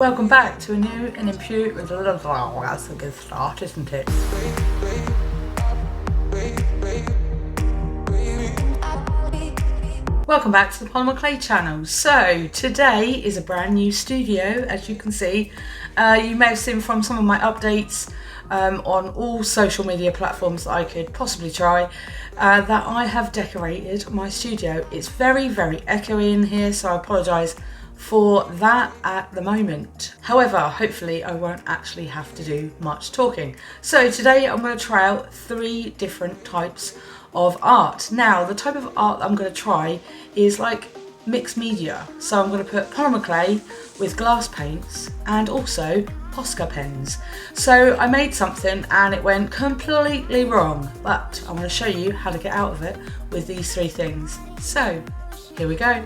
Welcome back to a new and improved with a little. Oh, that's a good start, isn't it? Welcome back to the Polymer Clay channel. So today is a brand new studio, as you can see. You may have seen from some of my updates on all social media platforms that I could possibly try that I have decorated my studio. It's very echoey in here, so I apologise for that at the moment. However, hopefully I won't actually have to do much talking. So today I'm going to try out 3 different types of art. Now, the type of art I'm going to try is like mixed media. So I'm going to put polymer clay with glass paints and also Posca pens. So I made something and it went completely wrong, but I'm going to show you how to get out of it with these 3 things. So here we go.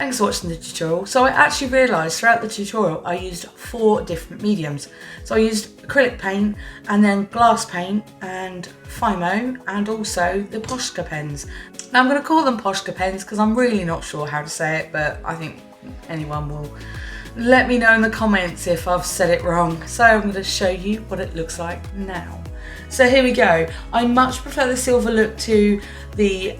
Thanks for watching the tutorial. So I actually realised throughout the tutorial I used 4 different mediums. So I used acrylic paint and then glass paint and Fimo and also the Posca pens. Now I'm going to call them Posca pens because I'm really not sure how to say it, but I think anyone will let me know in the comments if I've said it wrong. So I'm going to show you what it looks like now. So here we go. I much prefer the silver look to the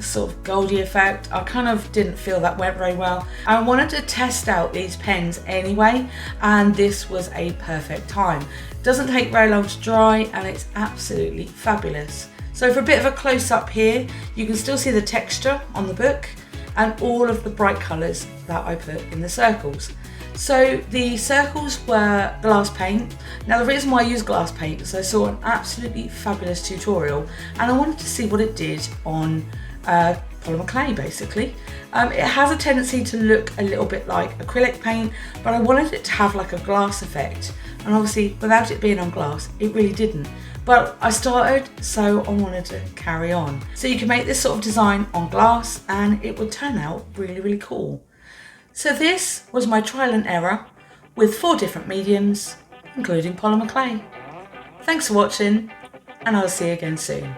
sort of goldy effect. I kind of didn't feel that went very well. I wanted to test out these pens anyway, and this was a perfect time. It doesn't take very long to dry and it's absolutely fabulous. So for a bit of a close-up here, you can still see the texture on the book and all of the bright colours that I put in the circles. So the circles were glass paint. Now the reason why I use glass paint is I saw an absolutely fabulous tutorial and I wanted to see what it did on polymer clay basically. It has a tendency to look a little bit like acrylic paint, but I wanted it to have like a glass effect, and obviously without it being on glass it really didn't. But I started, so I wanted to carry on. So you can make this sort of design on glass and it would turn out really, really cool. So this was my trial and error with 4 different mediums, including polymer clay. Thanks for watching, and I'll see you again soon.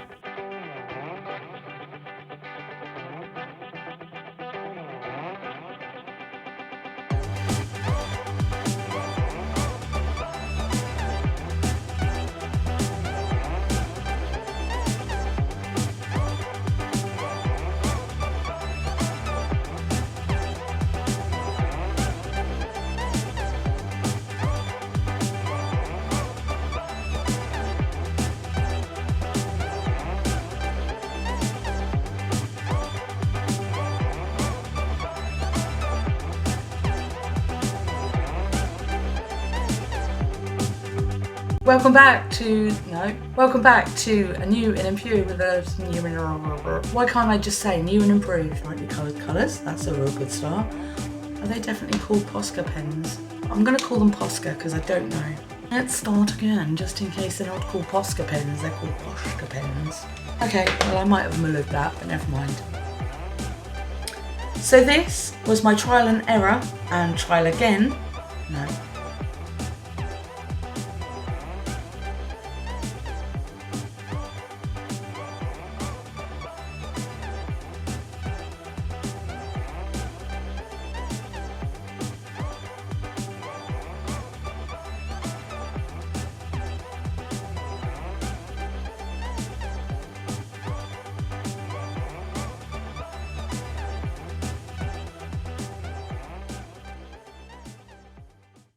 Welcome back to a new and improved with a new and why can't I just say new and improved? Lightly coloured colours, that's a real good start. Are they definitely called Posca pens? I'm going to call them Posca because I don't know. Let's start again, just in case they're not called Posca pens, they're called Posca pens. Okay, well I might have mulled that, but never mind. So this was my trial and error and trial again. No.